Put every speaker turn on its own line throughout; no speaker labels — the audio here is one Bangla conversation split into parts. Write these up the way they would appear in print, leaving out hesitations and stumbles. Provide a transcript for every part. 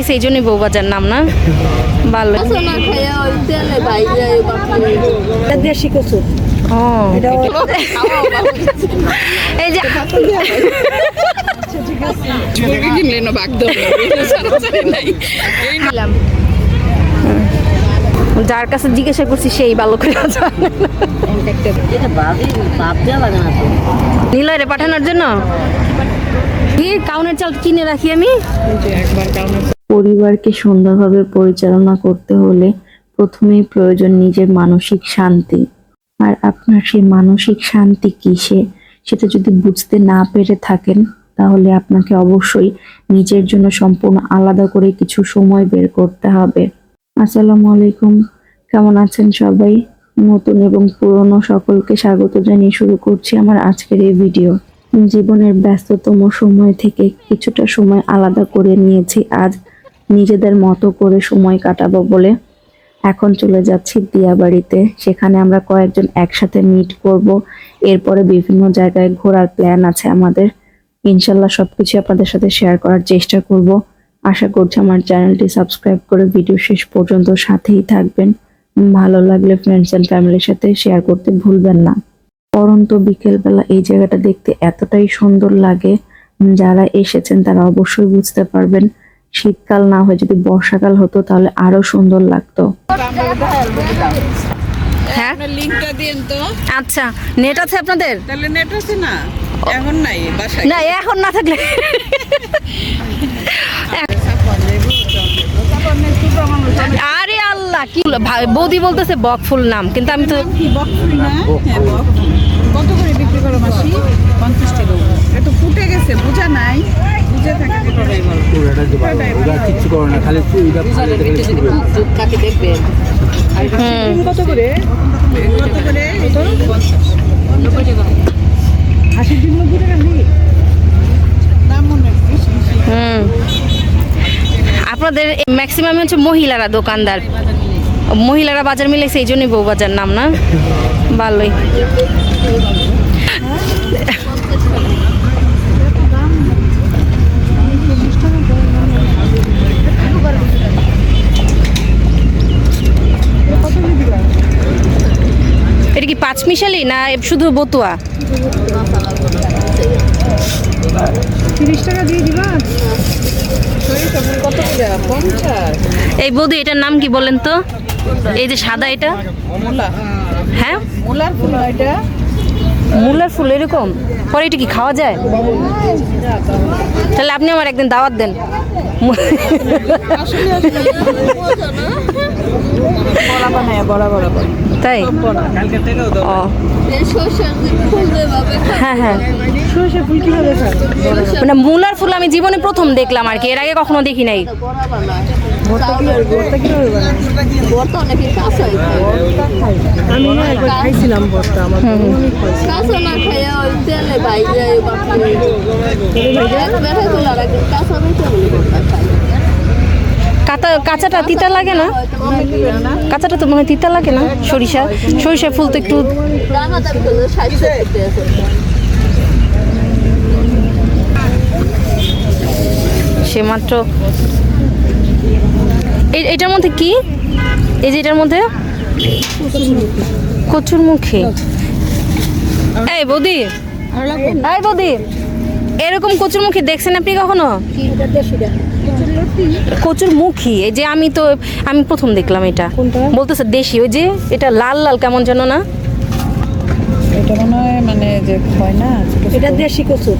সেই জন্যই বউবাজার নাম না ভালো
দেশি কচু
এই যে যার কাছে জিজ্ঞাসা করছি সেই ভালো করে নিলয়রে পাঠানোর জন্য কি কাউনের চাল কিনে রাখি আমি।
পরিবারকে সুন্দরভাবে পরিচালনা করতে হলে প্রথমেই প্রয়োজন নিজের মানসিক শান্তি। আর আপনার সেই মানসিক শান্তি কিসে সেটা যদি বুঝতে না পেরে থাকেন তাহলে আপনাকে অবশ্যই নিজের জন্য সম্পূর্ণ আলাদা করে কিছু সময় বের করতে হবে। আসসালামু আলাইকুম, কেমন আছেন সবাই? নতুন এবং পুরনো সকলকে স্বাগত জানিয়ে শুরু করছি আমার আজকের এই ভিডিও। জীবনের ব্যস্ততম সময় থেকে কিছুটা সময় আলাদা করে নিয়েছি আজ নিজেদের মতো করে সময় কাটাবো বলে। এখন চলে যাচ্ছি দিয়াবাড়িতে, সেখানে আমরা কয়েকজন একসাথে মিট করব। এরপরে বিভিন্ন জায়গায় ঘোরার প্ল্যান আছে আমাদের। ইনশাল্লাহ সবকিছু আপনাদের সাথে শেয়ার করার চেষ্টা করব। আশা করছি আমার চ্যানেলটি সাবস্ক্রাইব করে ভিডিও শেষ পর্যন্ত সাথেই থাকবেন। ভালো লাগলে ফ্রেন্ডস এন্ড ফ্যামিলির সাথে শেয়ার করতে ভুলবেন না। পরন্ত বিকেলবেলা এই জায়গাটা দেখতে এতটাই সুন্দর লাগে, যারা এসেছেন তারা অবশ্যই বুঝতে পারবেন। শীতকাল না হয়ে যদি বর্ষাকাল হতো তাহলে আরো সুন্দর লাগতো।
হ্যাঁ
লিংকটা দেন তো।
আচ্ছা, নেট আছে আপনাদের?
তাহলে নেট আছে না? এখন নাই বাসায়।
না এখন না থাকলে আরে আল্লাহ, কি বৌদি বলতেছে বকফুল নাম, কিন্তু আমি তো
কি বকফুল না? হ্যাঁ বক। কত করে বিক্রি করো মাসি? 50 টাকা। এটা ফুটে গেছে, বুঝা নাই। বুঝে থাকতে পারবে বলো।
ওরা কিচ্ছু করে না, খালি এটা ভালো করে
কাকে দেখবে? কত করে? কত করে? 90 টাকা। 80 দিন 90 টাকা নেই। দাম মনে বেশি।
আপনাদের ম্যাক্সিমাম হচ্ছে মহিলারা দোকানদার, মহিলারা বাজার মিলে সেই জন্যই বউবাজার নাম না ভালোই। এটা কি পাঁচমিশালি না শুধু বতুয়া?
30 টাকা দিয়ে দিবা। কত করে? 50।
এই বৌদি এটার নাম কি বলেন তো? এই যে সাদা এটা
মূলা।
হ্যাঁ
মূলার ফুল এটা।
মূলার ফুল এরকম পরে এটা কি খাওয়া যায়? তাহলে আপনি আমার একদিন দাওয়াত দেন।
বড়া বানায়, বড়া বড়া বড়া।
তাই? ও হ্যাঁ হ্যাঁ,
সরষে ফুল কিভাবে খায়?
মানে মূলার ফুল আমি জীবনে প্রথম দেখলাম আর কি, এর আগে কখনো দেখি নাই।
ভর্তা কিভাবে বানায়? ভর্তা অনেকে কাঁচা খায়। আমি না একবার খাইছিলাম ভর্তা, আমার অনেক খাইছি। কাঁচা না খায় ওই তেলে ভাইজা বাপরে। বেটা তো লাগা কাঁচা বেটা বলে ভর্তা খায়।
কাঁচাটা তিতা লাগে না? কাঁচাটা তো মনে হয় তিতা লাগে না? সরিষা ফুল তো একটু সে মাত্র এটার মধ্যে কি? এই যে এটার মধ্যে কচুর মুখী। এই বৌদি, এই বৌদি, এরকম কচুর মুখী দেখছেন আপনি কখনো? কচুর মুখী, এই যে আমি প্রথম দেখলাম এটা। বলতেছে দেশি, ওই যে এটা লাল লাল কেমন যেন না?
এটা মনে হয় মানে যে হয় না, এটা দেশি কচু।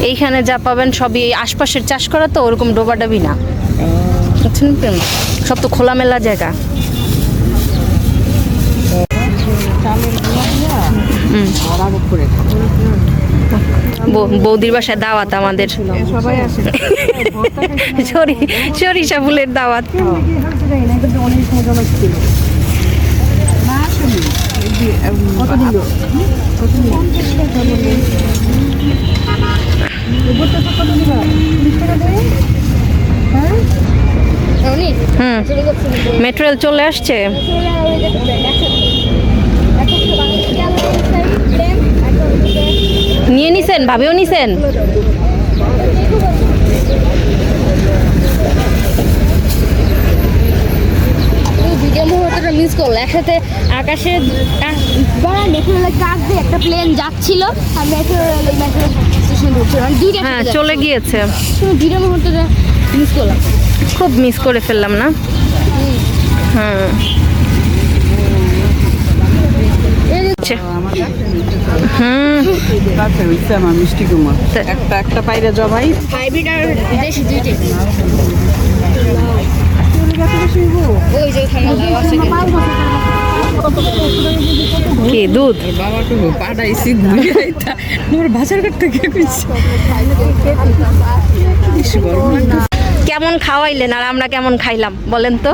এইখানে যা পাবেন সবই আশপাশের চাষ করা, তো ওরকম ডোবাডাবি না, বুঝছেন? সব তো খোলামেলা জায়গা। বৌদির বাসায় দাওয়াত আমাদের,
সবাই আসে।
সরিষা ফুলের দাওয়াত। মেট্রো রেল চলে আসছে। নিয়ে নিছেন? ভাবেও নিছেন? একসাথে আকাশে
মেট্রো রেলের কাছ দিয়ে একটা প্লেন যাচ্ছিল আর মেট্রো স্টেশন ঢুকছিল মানে দুইটা
হ্যাঁ চলে গিয়েছে,
দুইটা মুহূর্তটা মিস করলাম।
খুব মিস করে ফেললাম না। হ্যাঁ
আমার মিষ্টি কুমার একটা পাইরে জবাই
হাইব্রিড আর দেশি দুইটাই। ওই যে ওখানে লাউ আছে
কি দুধ
বাবাকে পাঠাইছি বাজার করতে গিয়ে
কেমন খাওয়াইলেন আর আমরা কেমন খাইলাম বলেন তো?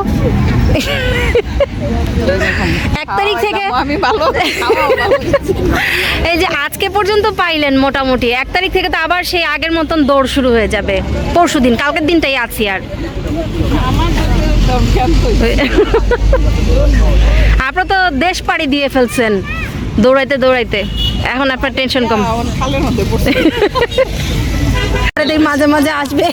1 তারিখ থেকে
আমি ভালো
এই যে আজকে পর্যন্ত পাইলেন মোটামুটি, 1 তারিখ থেকে তো আবার সেই আগের মতন দৌড় শুরু হয়ে যাবে। পরশু দিন, কালকের দিনটাই আছি আর আপনারা তো দেশ পাড়ি দিয়ে ফেলছেন দৌড়াইতে দৌড়াইতে, এখন আপনার টেনশন কম।
খালের মধ্যে পড়ছে
মাঝে মাঝে আসবে,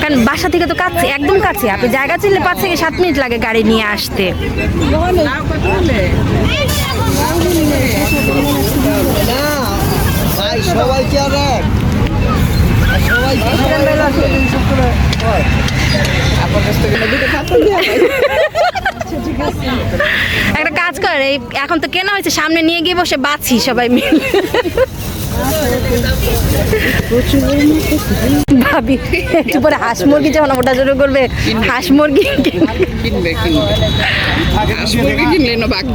কারণ বাসা থেকে তো কাছে, একদম কাছে। আপনি জায়গা চিনলে 5 থেকে 7 মিনিট লাগে গাড়ি নিয়ে আসতে।
সবাই কি আর
একটা কাজ করে, এখন তো কেনা হয়েছে, সামনে নিয়ে গিয়ে বসে বাছি সবাই মিলে। ভাবি একটু পরে হাঁস মুরগি যখন ওটা শুরু করবে, হাঁস মুরগি
কিনবে কিনলে না ভাগ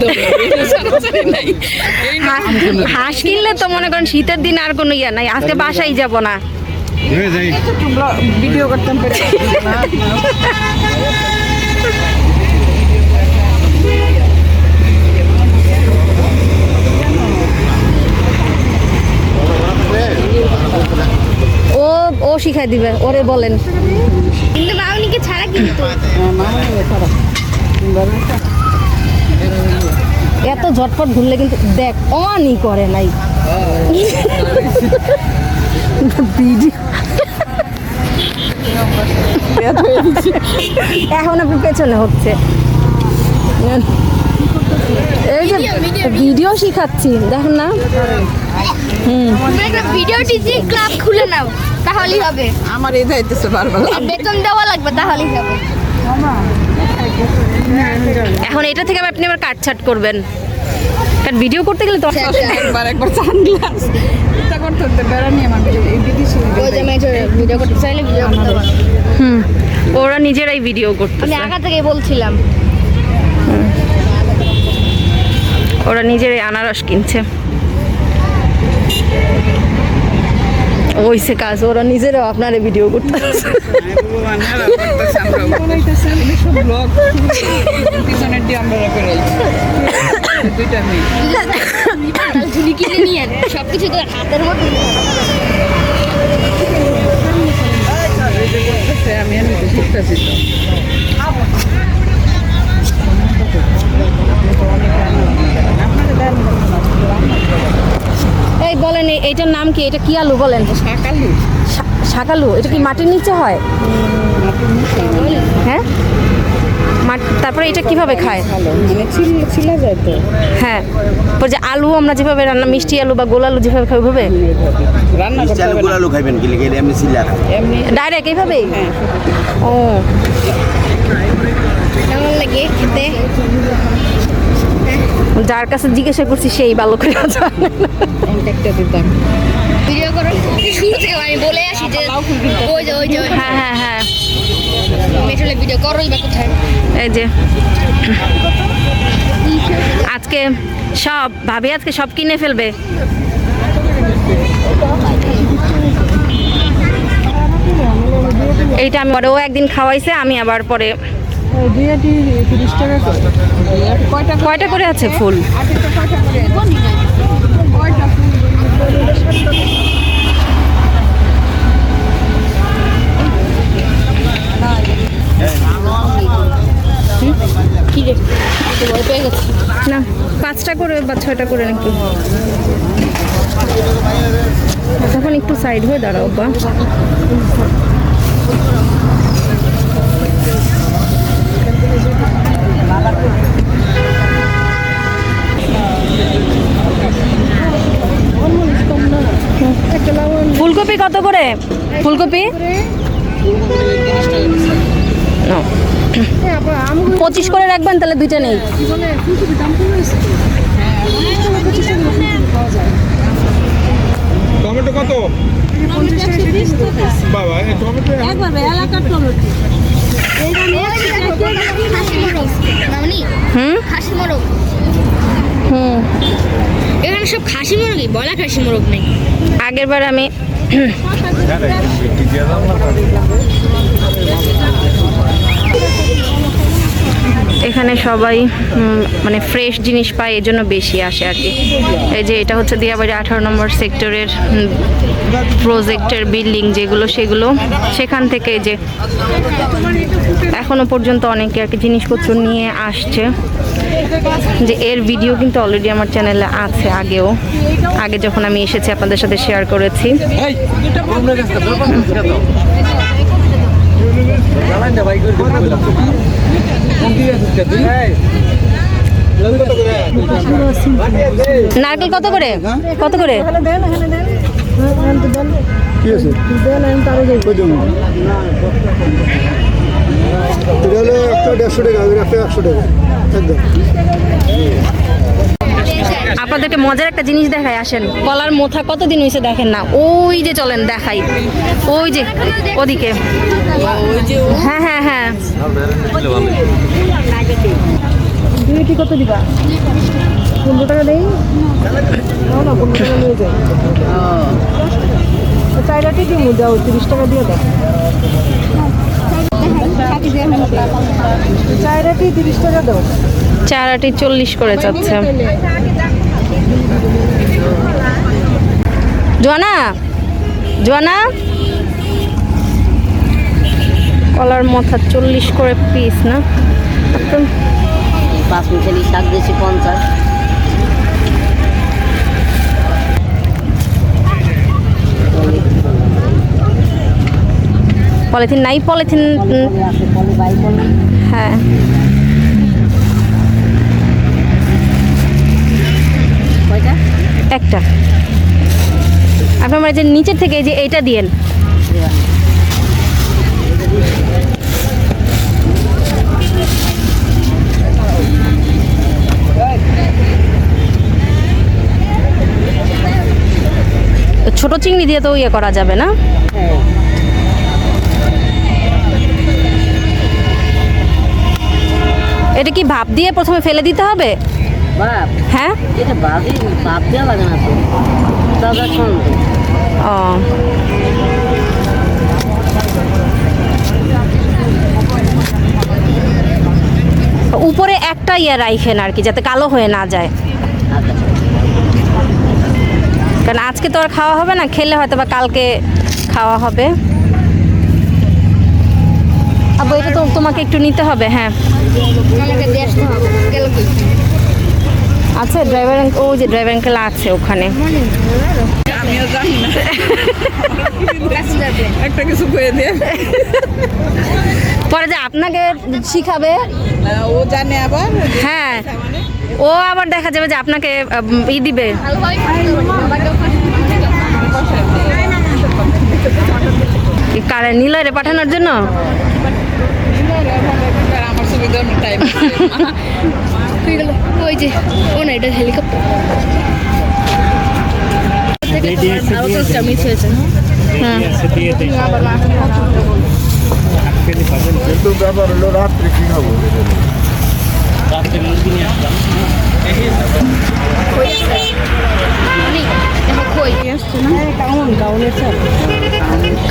হাঁস কিনলে তো মনে করেন শীতের দিন আর কোনো ইয়ে নাই, আজকে বাসায় যাব না।
ভিডিও করতাম
ও শিখাই দিবে, ওরে বলেন।
কিন্তু বাউনিকে ছাড়া কিন্তু
এত ঝটপট ঘুরলে কিন্তু দেখ অনই করে নাই ভিডিও। এখন আপনি পেছনে হচ্ছে, এই যে ভিডিও শিখাচ্ছি দেখুন না।
ভিডিও টিচিং ক্লাব খুলে নাও তাহলেই হবে।
আমার এই যাইতেছে বারবার
বেতন দেওয়া লাগবে তাহলেই হবে।
এখন এটা থেকে আপনি আবার কাটছাট করবেন, কারণ ভিডিও করতে গেলে তো
একবার সানগ্লাস এটা করতে হতে বেড়ানি আমার এই বিদেশি
ওই যে মেজর ভিডিও করতে চাইলে ভিডিও করতে পারো।
ওরা নিজেরাই ভিডিও
আমি
করতেছে,
আগা থেকেই বলছিলাম।
ওরা নিজেরাই আনারস কিনছে। ওইসে কাজ, ওরা নিজেরাও আপনারে ভিডিও করতেছে।
পিছনের দিয়ে আমরা করে দুইটা মেয়ে
ঝুলি কিনে নিয়ে সবকিছু তো হাতের মধ্যে।
আমি শিখতেছি
এই বলেন এইটার নাম কি? এটা কি আলু বলেন?
শাকালু
শাকালু। এটা কি মাটির নিচে হয়? হ্যাঁ, তারপরে এটা কিভাবে খায়?
ভালো মানে ছিলা যায় তো।
হ্যাঁ, ওই যে আলু আমরা যেভাবে রান্না, মিষ্টি আলু বা গোল আলু যেভাবে খাই ওইভাবে
রান্না করতে হবে না।
আলু খাইবেন কি লেগে এমনি ছিলা
এমনি
ডাইরেক্ট এইভাবেই? ও
কেমন লাগে খেতে?
যার কাছে জিজ্ঞাসা করছি সেই ভালো করে জানে না।
একটা দিতাম
ভিডিও করো শুরু থেকে আমি বলে আসি যে ওই যে
হ্যাঁ হ্যাঁ হ্যাঁ,
মেট্রোলে ভিডিও করোই বা কোথায়।
এই যে আজকে সব ভাবি আজকে সব কিনে ফেলবে। এইটা আমি ও একদিন খাওয়াইছে, আমি আবার পরে। কয়টা করে আছে ফুল?
কি রে ভয় পেয়ে গেছি
না 5টা করে বা 6টা করে নাকি। তখন একটু সাইড হয়ে দাঁড়াও বা। ফুলকপি কত করে? ফুলকপি 25 করে রাখবেন, তাহলে দুইটা নেই।
টমেটো কত বাবা? টমেটো
এখানে সব খাসি মোরগই, বলা খাসি মোরগ নেই।
আগের বার আমি এখানে সবাই মানে ফ্রেশ জিনিস পায়, এই জন্য বেশি আসে আর কি। এই যে এটা হচ্ছে দিয়াবাড়ি 18 নম্বর সেক্টরের প্রজেক্টের বিল্ডিং যেগুলো, সেগুলো সেখান থেকে যে এখনো পর্যন্ত অনেকে আর কি জিনিসপত্র নিয়ে আসছে। যে এর ভিডিও কিন্তু অলরেডি আমার চ্যানেলে আছে, আগে যখন আমি এসেছি আপনাদের সাথে শেয়ার করেছি। নারকেল কত করে? কত করে? আপনাদেরকে মজার একটা জিনিস দেখায়, আসেন। কলার মোথা কতদিন হয়েছে দেখেন না, ওই যে চলেন দেখাই, ওই যে ওদিকে। হ্যাঁ হ্যাঁ হ্যাঁ,
কি কত দিবা? 15 টাকা দেই না, 15 টাকা নিয়ে যাই। চাইরাটি দিমু, দাও 30 টাকা দিয়ে দাও। চাইরাটি 30 টাকা দাও।
চারাটি 40 করে চাচ্ছে। জোয়ানা, জোয়ানা, কলার মাথা 40 করে পিস না?
5 মিশালি শাক দিয়েছি 50।
পলিথিন নাই? পলিথিন হ্যাঁ, একটা। আপনার যে নিচের থেকে যে এইটা দিয়েন। ছোট চিংড়ি দিয়ে তো ইয়ে করা যাবে না? এটা কি ভাপ দিয়ে প্রথমে ফেলে দিতে হবে?
বাপ,
হ্যাঁ,
এটা বাদি বাপ দেওয়া লাগে না তো, দাদা শোন।
ও উপরে একটা ইয়ে রাইখেন আর কি, যাতে কালো হয়ে না যায়। কারণ আজকে তো আর খাওয়া হবে না, খেলে হয়তো বা কালকে খাওয়া হবে। আবু এটা তো তোমাকে একটু নিতে হবে। হ্যাঁ আচ্ছা, ড্রাইভার ও যে ড্রাইভার আঙ্কেল আছে ওখানে।
আমিও জানি না, একটা কিছু করে দিয়ে
পরে যে আপনাকে শিখাবে,
ও জানে আবার।
হ্যাঁ ও আবার দেখা যাবে যে আপনাকে ই দিবে। কারে নিলয়রে পাঠানোর জন্য?
আমার সুবিধা টাইম
ওই যে ও না, এটা হেলিকপ্টার। মিস হয়েছে।
হ্যাঁ
কিন্তু ব্যাপার হলো রাত্রে কি খাবো?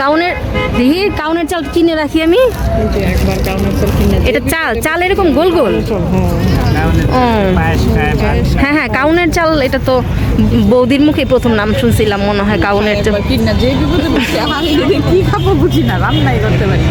কাউনের দেখি, কাউনের চাল কিনে রাখি আমি।
একবার কাউনের চাল কিনে
এটা চাল, চাল এরকম গোল গোল। ও হ্যাঁ হ্যাঁ, কাউনের চাল। এটা তো বৌদির মুখে প্রথম নাম শুনছিলাম মনে হয়, কাউনের চাল।
কিনা যে বিপদে বসে, আমি কি খাবো বুঝি না, রান্নাই করতে পারি।